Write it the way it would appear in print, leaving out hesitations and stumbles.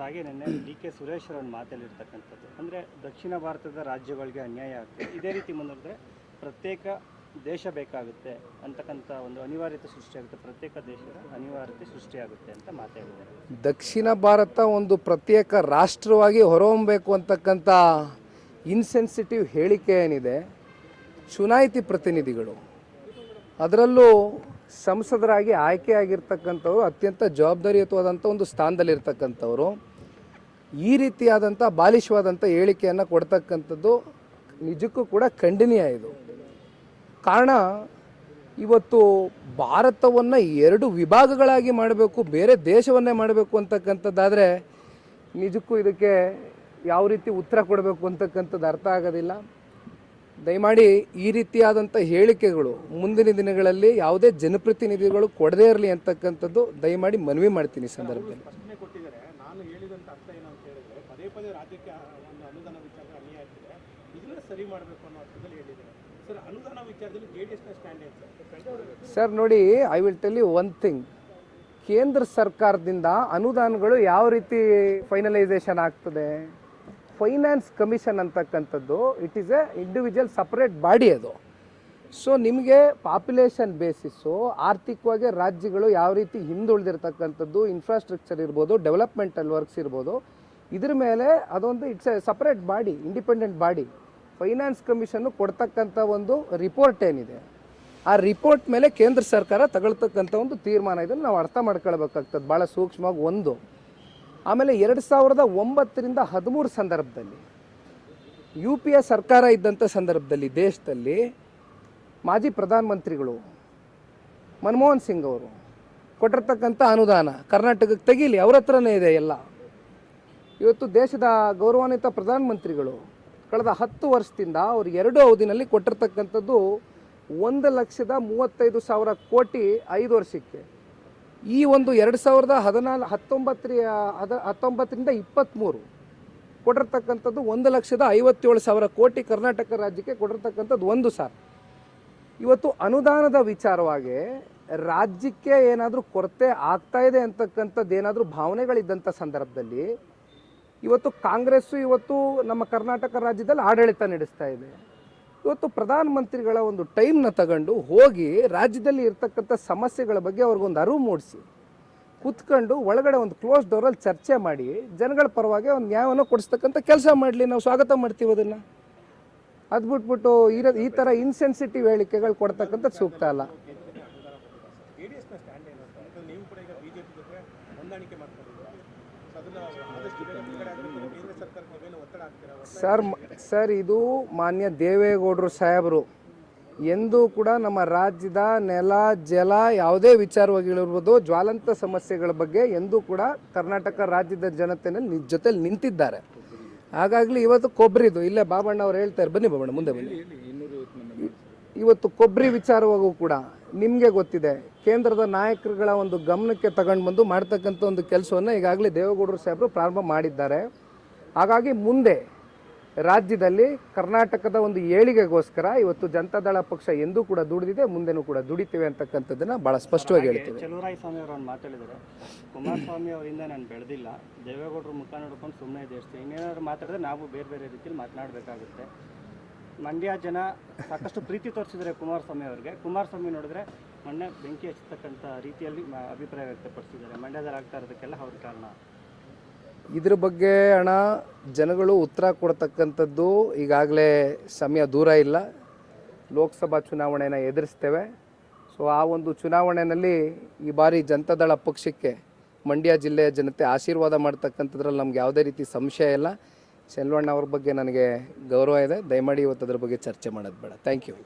Sir ಹಾಗೆ ನಿನ್ನೆ ಡಿ.ಕೆ. ಸುರೇಶ್ ಅವರನ್ನು ಮಾತಲ್ಲಿರ್ತಕ್ಕಂಥದ್ದು ಅಂದರೆ ದಕ್ಷಿಣ ಭಾರತದ ರಾಜ್ಯಗಳಿಗೆ ಅನ್ಯಾಯ ಆಗ್ತದೆ, ಇದೇ ರೀತಿ ಮುಂದುವರೆದ್ರೆ ಪ್ರತ್ಯೇಕ ದೇಶ ಬೇಕಾಗುತ್ತೆ ಅಂತಕ್ಕಂಥ ಒಂದು ಅನಿವಾರ್ಯತೆ ಸೃಷ್ಟಿಯಾಗುತ್ತೆ, ಪ್ರತ್ಯೇಕ ದೇಶದ ಅನಿವಾರ್ಯತೆ ಸೃಷ್ಟಿಯಾಗುತ್ತೆ ಅಂತ ಮಾತಾಡಿದ್ದಾರೆ. ದಕ್ಷಿಣ ಭಾರತ ಒಂದು ಪ್ರತ್ಯೇಕ ರಾಷ್ಟ್ರವಾಗಿ ಹೊರಹೊಮ್ಮಬೇಕು ಅಂತಕ್ಕಂಥ ಇನ್ಸೆನ್ಸಿಟಿವ್ ಹೇಳಿಕೆ ಏನಿದೆ, ಚುನಾಯಿತಿ ಪ್ರತಿನಿಧಿಗಳು ಅದರಲ್ಲೂ ಸಂಸದರಾಗಿ ಆಯ್ಕೆಯಾಗಿರ್ತಕ್ಕಂಥವ್ರು ಅತ್ಯಂತ ಜವಾಬ್ದಾರಿಯುತವಾದಂಥ ಒಂದು ಸ್ಥಾನದಲ್ಲಿರ್ತಕ್ಕಂಥವ್ರು ಈ ರೀತಿಯಾದಂಥ ಬಾಲಿಶವಾದಂಥ ಹೇಳಿಕೆಯನ್ನು ಕೊಡ್ತಕ್ಕಂಥದ್ದು ನಿಜಕ್ಕೂ ಕೂಡ ಖಂಡನೀಯ. ಇದು ಕಾರಣ ಇವತ್ತು ಭಾರತವನ್ನು ಎರಡು ವಿಭಾಗಗಳಾಗಿ ಮಾಡಬೇಕು, ಬೇರೆ ದೇಶವನ್ನೇ ಮಾಡಬೇಕು ಅಂತಕ್ಕಂಥದ್ದಾದರೆ ನಿಜಕ್ಕೂ ಇದಕ್ಕೆ ಯಾವ ರೀತಿ ಉತ್ತರ ಕೊಡಬೇಕು ಅಂತಕ್ಕಂಥದ್ದು ಅರ್ಥ ಆಗೋದಿಲ್ಲ. ದಯಮಾಡಿ ಈ ರೀತಿಯಾದಂಥ ಹೇಳಿಕೆಗಳು ಮುಂದಿನ ದಿನಗಳಲ್ಲಿ ಯಾವುದೇ ಜನಪ್ರತಿನಿಧಿಗಳು ಕೊಡದೇ ಇರಲಿ ಅಂತಕ್ಕಂಥದ್ದು ದಯಮಾಡಿ ಮನವಿ ಮಾಡ್ತೀನಿ ಈ ಸಂದರ್ಭದಲ್ಲಿ. ನಾನು ಹೇಳಿದಂಥ ಅರ್ಥ ಏನು ಅಂತ ಹೇಳಿದ್ರೆ, ಪದೇ ಪದೇ ರಾಜ್ಯಕ್ಕೆ ಒಂದು ಅನುದಾನ ವಿಚಾರ ಅನ್ಯಾಯ ಆಗ್ತಿದೆ, ಇದನ್ನ ಸರಿ ಮಾಡಬೇಕು ಅನ್ನೋ ಅರ್ಥದಲ್ಲಿ ಹೇಳಿದ್ದಾರೆ. ಸರ್, ಅನುದಾನ ವಿಚಾರದಲ್ಲಿ JDSನ ಸ್ಟ್ಯಾಂಡ್ ಏನು ಸರ್? ನೋಡಿ, I will tell you one thing. ಕೇಂದ್ರ ಸರ್ಕಾರದಿಂದ ಅನುದಾನಗಳು ಯಾವ ರೀತಿ ಫೈನಲೈಸೇಷನ್ ಆಗ್ತದೆ? ಫೈನಾನ್ಸ್ ಕಮಿಷನ್ ಅಂತಕ್ಕಂಥದ್ದು it is a individual separate body ಅದು. ಸೊ ನಿಮಗೆ ಪಾಪ್ಯುಲೇಷನ್ ಬೇಸಿಸ್ಸು, ಆರ್ಥಿಕವಾಗಿ ರಾಜ್ಯಗಳು ಯಾವ ರೀತಿ ಹಿಂದುಳಿದಿರ್ತಕ್ಕಂಥದ್ದು, ಇನ್ಫ್ರಾಸ್ಟ್ರಕ್ಚರ್ ಇರ್ಬೋದು, ಡೆವಲಪ್ಮೆಂಟಲ್ ವರ್ಕ್ಸ್ ಇರ್ಬೋದು, ಇದ್ರ ಮೇಲೆ ಅದೊಂದು it's a separate body, independent body. Finance ಕಮಿಷನ್ನು ಕೊಡ್ತಕ್ಕಂಥ ಒಂದು ರಿಪೋರ್ಟ್ ಏನಿದೆ, ಆ ರಿಪೋರ್ಟ್ ಮೇಲೆ ಕೇಂದ್ರ ಸರ್ಕಾರ ತಗೊಳ್ತಕ್ಕಂಥ ಒಂದು ತೀರ್ಮಾನ, ಇದನ್ನು ನಾವು ಅರ್ಥ ಮಾಡ್ಕೊಳ್ಬೇಕಾಗ್ತದೆ ಭಾಳ ಸೂಕ್ಷ್ಮವಾಗಿ. ಒಂದು ಆಮೇಲೆ 2009ರಿಂದ 13 ಸಂದರ್ಭದಲ್ಲಿ UPA ಸರ್ಕಾರ ಇದ್ದಂಥ ಸಂದರ್ಭದಲ್ಲಿ ದೇಶದಲ್ಲಿ ಮಾಜಿ ಪ್ರಧಾನಮಂತ್ರಿಗಳು ಮನಮೋಹನ್ ಸಿಂಗ್ ಅವರು ಕೊಟ್ಟಿರ್ತಕ್ಕಂಥ ಅನುದಾನ ಕರ್ನಾಟಕಕ್ಕೆ ತೆಗೀಲಿ, ಅವ್ರ ಹತ್ರನೇ ಇದೆ ಎಲ್ಲ. ಇವತ್ತು ದೇಶದ ಗೌರವಾನ್ವಿತ ಪ್ರಧಾನಮಂತ್ರಿಗಳು ಕಳೆದ 10 ವರ್ಷದಿಂದ ಅವರು 2 ಅವಧಿನಲ್ಲಿ ಕೊಟ್ಟಿರ್ತಕ್ಕಂಥದ್ದು 1,35,000 ಕೋಟಿ 5 ವರ್ಷಕ್ಕೆ. ಈ ಒಂದು 2019ರಿಂದ 23 ಕೊಟ್ಟಿರ್ತಕ್ಕಂಥದ್ದು 1,57,000 ಕೋಟಿ ಕರ್ನಾಟಕ ರಾಜ್ಯಕ್ಕೆ ಕೊಟ್ಟಿರ್ತಕ್ಕಂಥದ್ದು ಒಂದು ಸಾರಿ. ಇವತ್ತು ಅನುದಾನದ ವಿಚಾರವಾಗಿ ರಾಜ್ಯಕ್ಕೆ ಏನಾದರೂ ಕೊರತೆ ಆಗ್ತಾ ಇದೆ ಅಂತಕ್ಕಂಥದ್ದು ಏನಾದರೂ ಭಾವನೆಗಳಿದ್ದಂಥ ಸಂದರ್ಭದಲ್ಲಿ ಇವತ್ತು ಕಾಂಗ್ರೆಸ್ಸು ಇವತ್ತು ನಮ್ಮ ಕರ್ನಾಟಕ ರಾಜ್ಯದಲ್ಲಿ ಆಡಳಿತ ನಡೆಸ್ತಾ ಇದೆ. ಇವತ್ತು ಪ್ರಧಾನಮಂತ್ರಿಗಳ ಒಂದು ಟೈಮ್ನ ತಗೊಂಡು ಹೋಗಿ ರಾಜ್ಯದಲ್ಲಿ ಇರ್ತಕ್ಕಂಥ ಸಮಸ್ಯೆಗಳ ಬಗ್ಗೆ ಅವ್ರಿಗೊಂದು ಅರಿವು ಮೂಡಿಸಿ ಕೂತ್ಕೊಂಡು ಒಳಗಡೆ ಒಂದು ಕ್ಲೋಸ್ ಡೋರಲ್ಲಿ ಚರ್ಚೆ ಮಾಡಿ ಜನಗಳ ಪರವಾಗಿ ಒಂದು ನ್ಯಾಯವನ್ನು ಕೊಡಿಸ್ತಕ್ಕಂಥ ಕೆಲಸ ಮಾಡಲಿ, ನಾವು ಸ್ವಾಗತ ಮಾಡ್ತೀವಿ ಅದನ್ನು. ಅದು ಬಿಟ್ಬಿಟ್ಟು ಈ ಥರ ಇನ್ಸೆನ್ಸಿಟಿವ್ ಹೇಳಿಕೆಗಳು ಕೊಡ್ತಕ್ಕಂಥದ್ದು ಸೂಕ್ತ ಅಲ್ಲ. JDSನ ಸ್ಟ್ಯಾಂಡ್ ಏನು ಅಂತ, ನೀವು ಕೂಡ ಈಗ ಬಿಜೆಪಿ ಜೊತೆ ಹೊಂದಾಣಿಕೆ ಮಾಡ್ಕೊಂಡಿದ್ದೀರಾ, ಅದನ್ನ ಆದಷ್ಟು ಬೇಗ ಬಿಡುಗಡೆ ಆಗಬೇಕು, ಕೇಂದ್ರ ಸರ್ಕಾರಕ್ಕೆ ನೀವೇನು ಒತ್ತಡ ಹಾಕ್ತೀರಾ? ಸರ್, ಇದು ಮಾನ್ಯ ದೇವೇಗೌಡರು ಸಾಹೇಬರು ಎಂದೂ ಕೂಡ ನಮ್ಮ ರಾಜ್ಯದ ನೆಲ ಜಲ ಯಾವುದೇ ವಿಚಾರವಾಗಿರ್ಬೋದು ಜ್ವಾಲಂತ ಸಮಸ್ಯೆಗಳ ಬಗ್ಗೆ ಎಂದೂ ಕೂಡ ಕರ್ನಾಟಕ ರಾಜ್ಯದ ಜನತೆಯಲ್ಲಿ ಜೊತೆಲಿ ನಿಂತಿದ್ದಾರೆ. ಹಾಗಾಗಲಿ ಇವತ್ತು ಕೊಬ್ಬರಿದು ಇಲ್ಲೇ ಬಾಬಣ್ಣ ಅವ್ರು ಹೇಳ್ತಾರೆ, ಬನ್ನಿ ಬಾಬಣ್ಣ ಮುಂದೆ ಬನ್ನಿ. ಇವತ್ತು ಕೊಬ್ಬರಿ ವಿಚಾರವಾಗೂ ಕೂಡ ನಿಮಗೆ ಗೊತ್ತಿದೆ, ಕೇಂದ್ರದ ನಾಯಕರುಗಳ ಒಂದು ಗಮನಕ್ಕೆ ತಗೊಂಡು ಬಂದು ಮಾಡ್ತಕ್ಕಂಥ ಒಂದು ಕೆಲಸವನ್ನು ಈಗಾಗಲೇ ದೇವೇಗೌಡರು ಸಾಹೇಬರು ಪ್ರಾರಂಭ ಮಾಡಿದ್ದಾರೆ. ಹಾಗಾಗಿ ಮುಂದೆ ರಾಜ್ಯದಲ್ಲಿ ಕರ್ನಾಟಕದ ಒಂದು ಏಳಿಗೆಗೋಸ್ಕರ ಇವತ್ತು ಜನತಾದಳ ಪಕ್ಷ ಎಂದೂ ಕೂಡ ದುಡಿದಿದೆ, ಮುಂದೆನೂ ಕೂಡ ದುಡಿತೇವೆ ಅಂತಕ್ಕಂಥದ್ದನ್ನು ಭಾಳ ಸ್ಪಷ್ಟವಾಗಿ ಹೇಳ್ತೀವಿ. ಚಲುವರಾಯಸ್ವಾಮಿ ಅವರು ಮಾತಾಡಿದರೆ, ಕುಮಾರಸ್ವಾಮಿ ಅವರಿಂದ ನಾನು ಬೆಳೆದಿಲ್ಲ, ದೇವೇಗೌಡರು ಮುಖ ನೋಡ್ಕೊಂಡು ಸುಮ್ಮನೆ ಇದ್ದೇವೆ, ಇನ್ನೇನಾದ್ರು ಮಾತಾಡಿದ್ರೆ ನಾವು ಬೇರೆ ಬೇರೆ ರೀತಿಯಲ್ಲಿ ಮಾತನಾಡಬೇಕಾಗುತ್ತೆ. ಮಂಡ್ಯ ಜನ ಸಾಕಷ್ಟು ಪ್ರೀತಿ ತೋರಿಸಿದರೆ ಕುಮಾರಸ್ವಾಮಿ ಅವರಿಗೆ. ಕುಮಾರಸ್ವಾಮಿ ನೋಡಿದ್ರೆ ಮೊನ್ನೆ ಬೆಂಕಿ ಹಚ್ಚತಕ್ಕಂಥ ರೀತಿಯಲ್ಲಿ ಅಭಿಪ್ರಾಯ ವ್ಯಕ್ತಪಡಿಸಿದ್ದಾರೆ. ಮಂಡ್ಯದಲ್ಲಿ ಆಗ್ತಾ ಇರೋದಕ್ಕೆಲ್ಲ ಅವ್ರ ಕಾರಣ. ಇದ್ರ ಬಗ್ಗೆ ಅಣ್ಣ ಜನಗಳು ಉತ್ತರ ಕೊಡ್ತಕ್ಕಂಥದ್ದು ಈಗಾಗಲೇ ಸಮಯ ದೂರ ಇಲ್ಲ. ಲೋಕಸಭಾ ಚುನಾವಣೆನ ಎದುರಿಸ್ತೇವೆ. ಸೊ ಆ ಒಂದು ಚುನಾವಣೆಯಲ್ಲಿ ಈ ಬಾರಿ ಜನತಾದಳ ಪಕ್ಷಕ್ಕೆ ಮಂಡ್ಯ ಜಿಲ್ಲೆಯ ಜನತೆ ಆಶೀರ್ವಾದ ಮಾಡ್ತಕ್ಕಂಥದ್ರಲ್ಲಿ ನಮ್ಗೆ ಯಾವುದೇ ರೀತಿ ಸಂಶಯ ಇಲ್ಲ. ಚೆಲುವಣ್ಣ ಅವ್ರ ಬಗ್ಗೆ ನನಗೆ ಗೌರವ ಇದೆ. ದಯಮಾಡಿ ಇವತ್ತು ಅದ್ರ ಬಗ್ಗೆ ಚರ್ಚೆ ಮಾಡೋದು ಬೇಡ. Thank you.